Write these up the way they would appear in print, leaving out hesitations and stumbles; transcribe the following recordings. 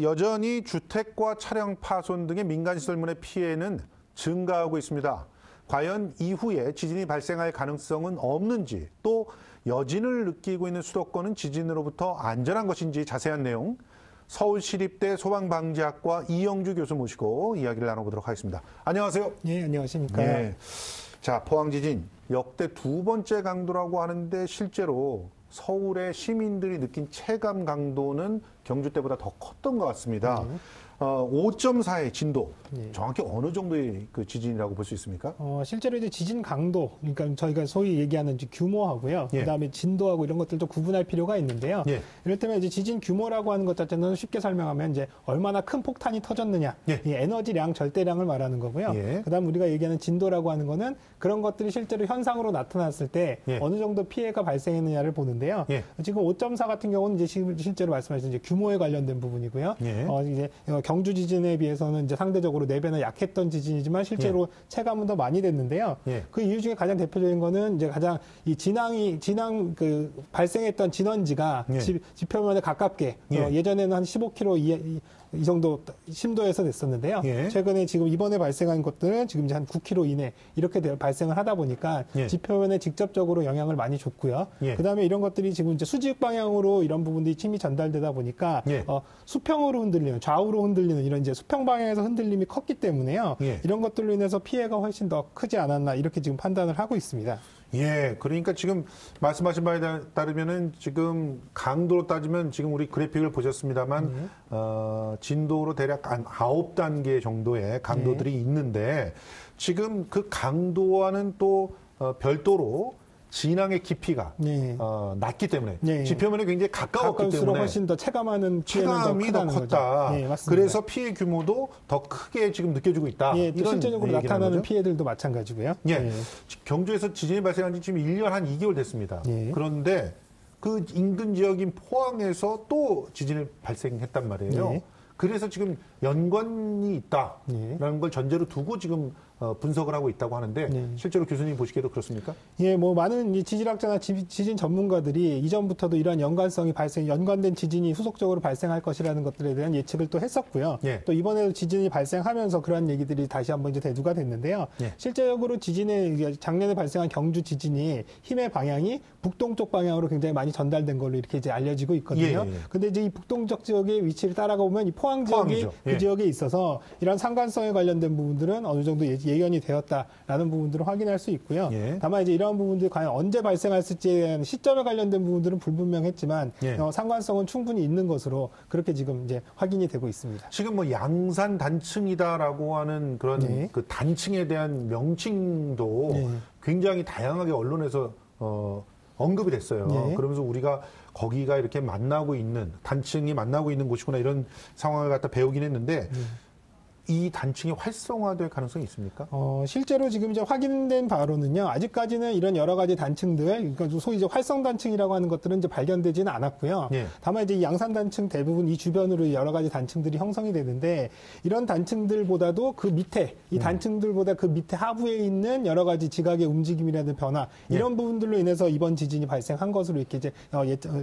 여전히 주택과 차량 파손 등의 민간시설물의 피해는 증가하고 있습니다. 과연 이후에 지진이 발생할 가능성은 없는지, 또 여진을 느끼고 있는 수도권은 지진으로부터 안전한 것인지 자세한 내용 서울시립대 소방방지학과 이영주 교수 모시고 이야기를 나눠보도록 하겠습니다. 안녕하세요. 예, 안녕하십니까. 네. 자, 포항지진 역대 두 번째 강도라고 하는데 실제로 서울의 시민들이 느낀 체감 강도는 경주 때보다 더 컸던 것 같습니다. 5.4의 진도, 정확히 어느 정도의 그 지진이라고 볼 수 있습니까? 실제로 이제 지진 강도, 그러니까 저희가 소위 얘기하는 규모하고요. 그다음에 진도하고 이런 것들도 구분할 필요가 있는데요. 이를테면 이제 지진 규모라고 하는 것 자체는 쉽게 설명하면 이제 얼마나 큰 폭탄이 터졌느냐, 이 에너지량, 절대량을 말하는 거고요. 그다음 우리가 얘기하는 진도라고 하는 거는 그런 것들이 실제로 현상으로 나타났을 때 어느 정도 피해가 발생했느냐를 보는데요. 지금 5.4 같은 경우는 이제 실제로 말씀하신 이제 규모에 관련된 부분이고요. 이제 경주 지진에 비해서는 이제 상대적으로 4배나 약했던 지진이지만 실제로 체감은 더 많이 됐는데요. 그 이유 중에 가장 대표적인 거는 이제 가장 이 진앙 그 발생했던 진원지가 지표면에 가깝게 예전에는 한 15km 이 정도 심도에서 됐었는데요. 최근에 지금 이번에 발생한 것들은 지금 이제 한 9km 이내 이렇게 발생을 하다 보니까 지표면에 직접적으로 영향을 많이 줬고요. 그다음에 이런 것들이 지금 이제 수직 방향으로 이런 부분들이 힘이 전달되다 보니까 수평으로 흔들리는, 좌우로 흔들리는 이런 이제 수평 방향에서 흔들림이 컸기 때문에요. 이런 것들로 인해서 피해가 훨씬 더 크지 않았나 이렇게 지금 판단을 하고 있습니다. 그러니까 지금 말씀하신 바에 따르면은 지금 강도로 따지면 지금 우리 그래픽을 보셨습니다만, 진도로 대략 한 9단계 정도의 강도들이 있는데, 지금 그 강도와는 또 별도로 진앙의 깊이가 낮기 때문에 지표면에 굉장히 가까웠기 때문에 훨씬 더 체감하는 체감이 더 컸다. 그래서 피해 규모도 더 크게 지금 느껴지고 있다. 또 실제적으로 나타나는 피해들도 마찬가지고요. 경주에서 지진이 발생한 지 지금 1년 한 2개월 됐습니다. 그런데 그 인근 지역인 포항에서 또 지진이 발생했단 말이에요. 그래서 지금 연관이 있다라는 걸 전제로 두고 지금 분석을 하고 있다고 하는데 실제로 교수님 보시기에도 그렇습니까? 뭐 많은 지질학자나 지진 전문가들이 이전부터도 이러한 연관된 지진이 후속적으로 발생할 것이라는 것들에 대한 예측을 또 했었고요. 또 이번에도 지진이 발생하면서 그러한 얘기들이 다시 한번 이제 대두가 됐는데요. 실제적으로 작년에 발생한 경주 지진이 힘의 방향이 북동쪽 방향으로 굉장히 많이 전달된 걸로 이렇게 이제 알려지고 있거든요. 근데 이제 이 북동쪽 지역의 위치를 따라가 보면 이 포항 지역이 그 지역에 있어서 이런 상관성에 관련된 부분들은 어느 정도 예견이 되었다라는 부분들을 확인할 수 있고요. 다만 이제 이러한 부분들이 과연 언제 발생했을지에 대한 시점에 관련된 부분들은 불분명했지만 상관성은 충분히 있는 것으로 그렇게 지금 이제 확인이 되고 있습니다. 지금 뭐 양산 단층이다라고 하는 그런 그 단층에 대한 명칭도 굉장히 다양하게 언론에서 언급이 됐어요. 그러면서 우리가 거기가 이렇게 만나고 있는, 단층이 만나고 있는 곳이구나 이런 상황을 갖다 배우긴 했는데 이 단층이 활성화될 가능성이 있습니까? 실제로 지금 이제 확인된 바로는요, 아직까지는 이런 여러 가지 단층들, 그러니까 소위 이제 활성 단층이라고 하는 것들은 이제 발견되지는 않았고요. 다만 이제 이 양산 단층 대부분 이 주변으로 여러 가지 단층들이 형성이 되는데, 이런 단층들보다도 그 밑에, 이 단층들보다 그 밑에 하부에 있는 여러 가지 지각의 움직임이라든 변화, 이런 부분들로 인해서 이번 지진이 발생한 것으로 이렇게 이제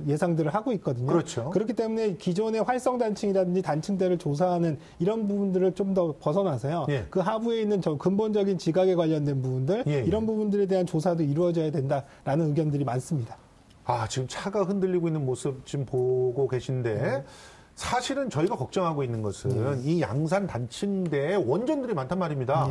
예상들을 하고 있거든요. 그렇기 때문에 기존의 활성 단층이라든지 단층대를 조사하는 이런 부분들을 좀 더 벗어나서요. 그 하부에 있는 저 근본적인 지각에 관련된 부분들, 이런 부분들에 대한 조사도 이루어져야 된다라는 의견들이 많습니다. 지금 차가 흔들리고 있는 모습 지금 보고 계신데 사실은 저희가 걱정하고 있는 것은 이 양산 단층대에 원전들이 많단 말입니다.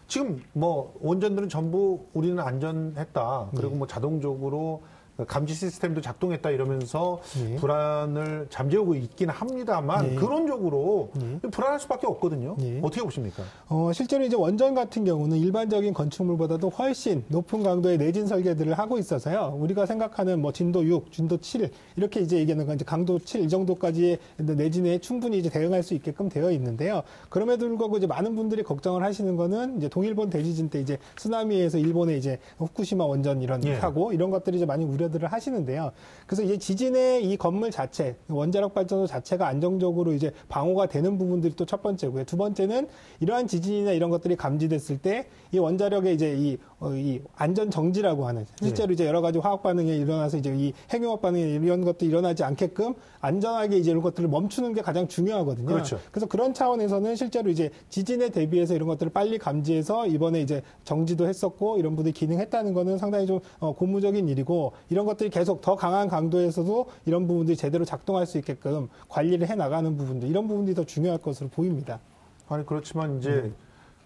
지금 뭐 원전들은 전부 우리는 안전했다. 그리고 뭐 자동적으로 감지 시스템도 작동했다 이러면서 불안을 잠재우고 있긴 합니다만 근원적으로 불안할 수밖에 없거든요. 어떻게 보십니까? 실제로 이제 원전 같은 경우는 일반적인 건축물보다도 훨씬 높은 강도의 내진 설계들을 하고 있어서요. 우리가 생각하는 뭐 진도 6, 진도 7 이렇게 이제 얘기하는 건 이제 강도 7 이 정도까지의 내진에 충분히 이제 대응할 수 있게끔 되어 있는데요. 그럼에도 불구하고 이제 많은 분들이 걱정을 하시는 거는 이제 동일본 대지진 때 이제 쓰나미에서 일본의 이제 후쿠시마 원전 이런 사고 이런 것들이 이제 많이 우려들을 하시는데요. 그래서 이제 지진의 이 건물 자체, 원자력 발전소 자체가 안정적으로 이제 방호가 되는 부분들이 또 첫 번째고요. 두 번째는 이러한 지진이나 이런 것들이 감지됐을 때 이 원자력의 이제 이 이 안전 정지라고 하는 실제로 이제 여러 가지 화학 반응이 일어나서 이제 이 핵융합 반응이 이런 것도 일어나지 않게끔 안전하게 이제 이런 것들을 멈추는 게 가장 중요하거든요. 그렇죠. 그래서 그런 차원에서는 실제로 이제 지진에 대비해서 이런 것들을 빨리 감지해서 이번에 이제 정지도 했었고 이런 부분이 기능했다는 거는 상당히 좀 고무적인 일이고 이런 것들이 계속 더 강한 강도에서도 이런 부분들이 제대로 작동할 수 있게끔 관리를 해 나가는 부분들 이런 부분들이 더 중요할 것으로 보입니다. 아니 그렇지만 이제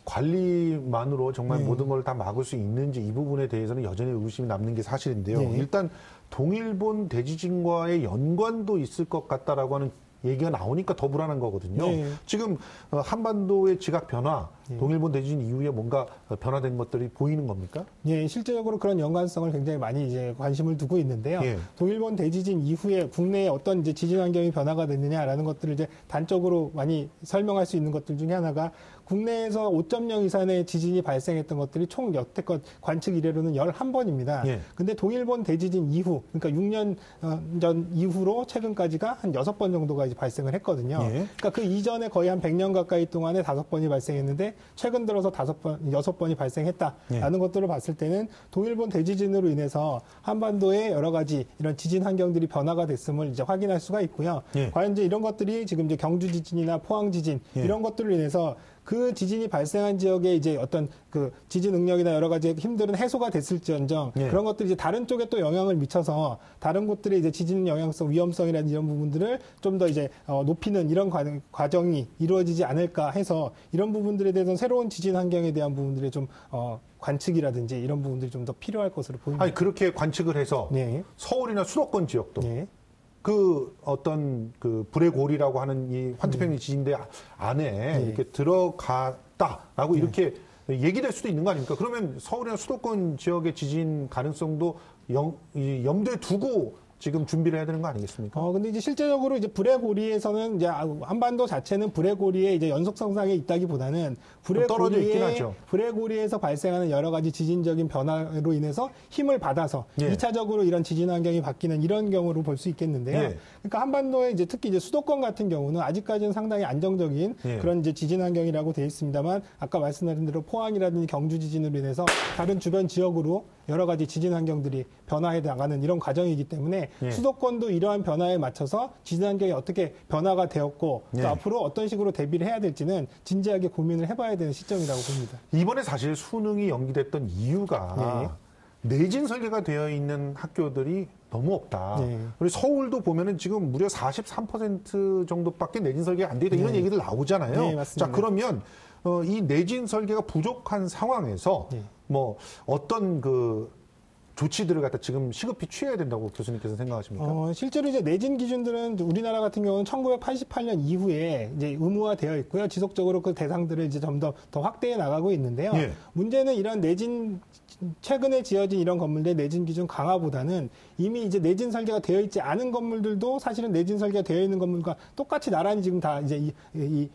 관리만으로 정말 모든 걸 다 막을 수 있는지 이 부분에 대해서는 여전히 의구심이 남는 게 사실인데요. 일단 동일본 대지진과의 연관도 있을 것 같다라고 하는 얘기가 나오니까 더 불안한 거거든요. 지금 한반도의 지각 변화, 동일본 대지진 이후에 뭔가 변화된 것들이 보이는 겁니까? 예, 실제적으로 그런 연관성을 굉장히 많이 이제 관심을 두고 있는데요. 동일본 대지진 이후에 국내에 어떤 이제 지진 환경이 변화가 됐느냐라는 것들을 이제 단적으로 많이 설명할 수 있는 것들 중에 하나가 국내에서 5.0 이상의 지진이 발생했던 것들이 총 여태껏 관측 이래로는 11번입니다. 근데 동일본 대지진 이후, 그러니까 6년 전 이후로 최근까지가 한 6번 정도가 이제 발생을 했거든요. 그러니까 그 이전에 거의 한 100년 가까이 동안에 5번이 발생했는데 최근 들어서 6번이 발생했다라는 것들을 봤을 때는 동일본 대지진으로 인해서 한반도에 여러 가지 이런 지진 환경들이 변화가 됐음을 이제 확인할 수가 있고요. 과연 이제 이런 것들이 지금 이제 경주 지진이나 포항 지진 이런 것들로 인해서 그 지진이 발생한 지역에 이제 어떤 그 지진 능력이나 여러 가지 힘들은 해소가 됐을지언정 그런 것들이 이제 다른 쪽에 또 영향을 미쳐서 다른 곳들의 이제 지진 영향성, 위험성이라는 이런 부분들을 좀 더 이제 높이는 이런 과정이 이루어지지 않을까 해서 이런 부분들에 대해서는 새로운 지진 환경에 대한 부분들의 좀 관측이라든지 이런 부분들이 좀 더 필요할 것으로 보입니다. 아니 그렇게 관측을 해서 서울이나 수도권 지역도 그 어떤 그 불의 골이라고 하는 이 환태평양 지진대 안에 이렇게 들어갔다라고 이렇게 얘기될 수도 있는 거 아닙니까? 그러면 서울이나 수도권 지역의 지진 가능성도 염두에 두고 지금 준비를 해야 되는 거 아니겠습니까? 근데 이제 실제적으로 이제 불의 고리에서는 이제 한반도 자체는 불의 고리에 이제 연속성상에 있다기보다는 불의 고리에서 발생하는 여러 가지 지진적인 변화로 인해서 힘을 받아서 2차적으로 이런 지진 환경이 바뀌는 이런 경우로 볼 수 있겠는데요. 그러니까 한반도에 이제 특히 이제 수도권 같은 경우는 아직까지는 상당히 안정적인 그런 이제 지진 환경이라고 되어 있습니다만 아까 말씀드린 대로 포항이라든지 경주 지진으로 인해서 다른 주변 지역으로 여러 가지 지진 환경들이 변화해 나가는 이런 과정이기 때문에 수도권도 이러한 변화에 맞춰서 지진 환경이 어떻게 변화가 되었고 또 앞으로 어떤 식으로 대비를 해야 될지는 진지하게 고민을 해봐야 되는 시점이라고 봅니다. 이번에 사실 수능이 연기됐던 이유가 내진 설계가 되어 있는 학교들이 너무 없다. 그리고 서울도 보면은 지금 무려 43% 정도밖에 내진 설계가 안 돼 있다 이런 얘기들 나오잖아요. 자 그러면 이 내진 설계가 부족한 상황에서 뭐 어떤 그 조치들을 갖다 지금 시급히 취해야 된다고 교수님께서 생각하십니까? 실제로 이제 내진 기준들은 우리나라 같은 경우는 1988년 이후에 이제 의무화되어 있고요. 지속적으로 그 대상들을 이제 좀 더 확대해 나가고 있는데요. 문제는 이런 내진 최근에 지어진 이런 건물들의 내진 기준 강화보다는 이미 이제 내진 설계가 되어 있지 않은 건물들도 사실은 내진 설계가 되어 있는 건물과 똑같이 나란히 지금 다 이제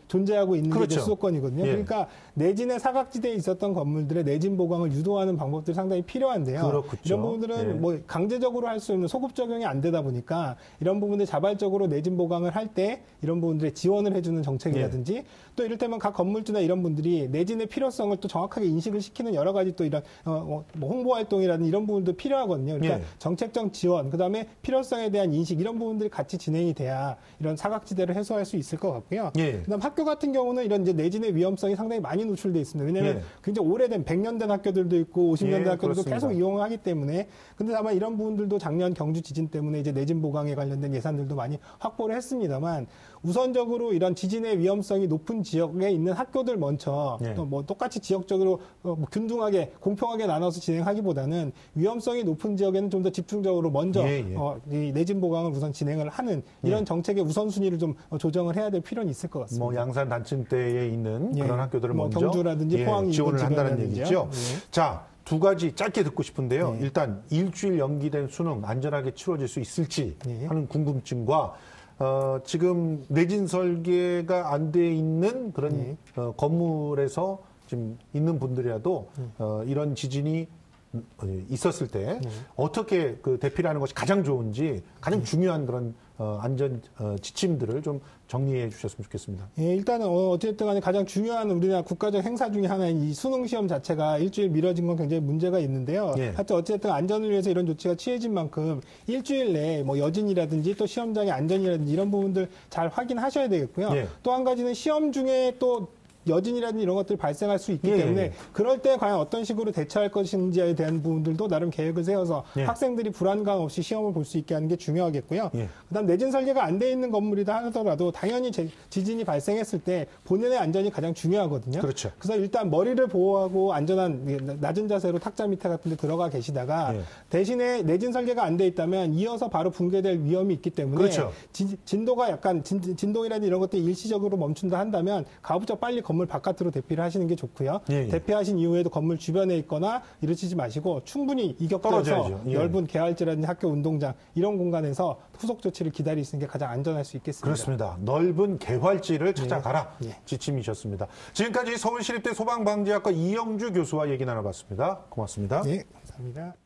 존재하고 있는 게 수도권이거든요. 그러니까 내진의 사각지대에 있었던 건물들의 내진 보강을 유도하는 방법들이 상당히 필요한데요. 이런 부분들은 뭐 강제적으로 할 수 있는 소급 적용이 안 되다 보니까 이런 부분들 자발적으로 내진 보강을 할 때 이런 부분들에 지원을 해주는 정책이라든지 또 이를테면 각 건물주나 이런 분들이 내진의 필요성을 또 정확하게 인식을 시키는 여러 가지 또 이런 뭐 홍보 활동이라든지 이런 부분도 필요하거든요. 그러니까 정책적 지원, 그다음에 필요성에 대한 인식 이런 부분들이 같이 진행이 돼야 이런 사각지대를 해소할 수 있을 것 같고요. 그다음 학교 같은 경우는 이런 이제 내진의 위험성이 상당히 많이 노출돼 있습니다. 왜냐하면 굉장히 오래된 100년 된 학교들도 있고 50년 된 학교들도 계속 이용하기 때문에 근데 다만 이런 부분들도 작년 경주 지진 때문에 이제 내진 보강에 관련된 예산들도 많이 확보를 했습니다만 우선적으로 이런 지진의 위험성이 높은 지역에 있는 학교들 먼저 또 뭐 똑같이 지역적으로 뭐 균등하게 공평하게 나눠서 진행하기보다는 위험성이 높은 지역에는 좀 더 집중적으로 먼저 이 내진 보강을 우선 진행을 하는 이런 정책의 우선순위를 좀 조정을 해야 될 필요는 있을 것 같습니다. 뭐 양산 단층대에 있는 그런 학교들을 뭐 먼저 경주라든지 포항 지원을 한다는 얘기죠. 자. 두 가지 짧게 듣고 싶은데요. 일단 일주일 연기된 수능 안전하게 치러질 수 있을지 하는 궁금증과 지금 내진 설계가 안 돼 있는 그런 건물에서 지금 있는 분들이라도 이런 지진이 있었을 때 어떻게 그 대피를 하는 것이 가장 좋은지 가장 중요한 그런 안전 지침들을 좀 정리해 주셨으면 좋겠습니다. 예, 일단은 어쨌든 간에 가장 중요한 우리나라 국가적 행사 중에 하나인 이 수능 시험 자체가 일주일 미뤄진 건 굉장히 문제가 있는데요. 예. 하여튼 어쨌든 안전을 위해서 이런 조치가 취해진 만큼 일주일 내에 뭐 여진이라든지 또 시험장의 안전이라든지 이런 부분들 잘 확인하셔야 되겠고요. 예. 또 한 가지는 시험 중에 또 여진이라든지 이런 것들이 발생할 수 있기 때문에 그럴 때 과연 어떤 식으로 대처할 것인지에 대한 부분들도 나름 계획을 세워서 학생들이 불안감 없이 시험을 볼 수 있게 하는 게 중요하겠고요. 그다음 내진 설계가 안 돼 있는 건물이다 하더라도 당연히 지진이 발생했을 때 본인의 안전이 가장 중요하거든요. 그렇죠. 그래서 일단 머리를 보호하고 안전한 낮은 자세로 탁자 밑에 같은 데 들어가 계시다가 대신에 내진 설계가 안 돼 있다면 이어서 바로 붕괴될 위험이 있기 때문에 그렇죠. 진도가 약간 진동이라든지 이런 것들이 일시적으로 멈춘다 한다면 가급적 빨리 건물 바깥으로 대피를 하시는 게 좋고요. 대피하신 이후에도 건물 주변에 있거나 이러시지 마시고 충분히 이격자에서 넓은 개활지라든지 학교 운동장 이런 공간에서 후속 조치를 기다리시는 게 가장 안전할 수 있겠습니다. 그렇습니다. 넓은 개활지를 찾아가라 지침이셨습니다. 지금까지 서울시립대 소방방지학과 이영주 교수와 얘기 나눠봤습니다. 고맙습니다. 네, 감사합니다.